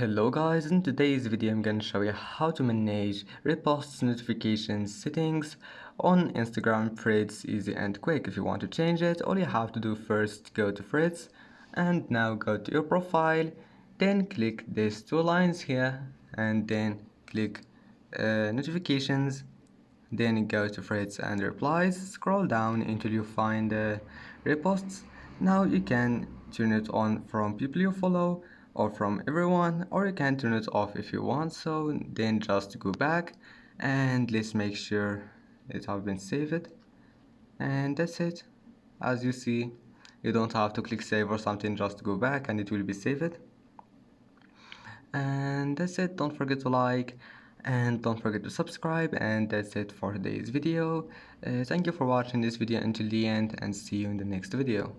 Hello guys, in today's video I'm gonna show you how to manage reposts notifications settings on Instagram threads, easy and quick. If you want to change it, all you have to do first go to threads and now go to your profile, then click these two lines here and then click notifications, then go to threads and replies, scroll down until you find reposts. Now you can turn it on from people you follow or from everyone, or you can turn it off if you want. So then just go back and let's make sure it has been saved, and that's it. As you see, you don't have to click save or something, just go back and it will be saved. And that's it. Don't forget to like and don't forget to subscribe, and that's it for today's video. Thank you for watching this video until the end, and see you in the next video.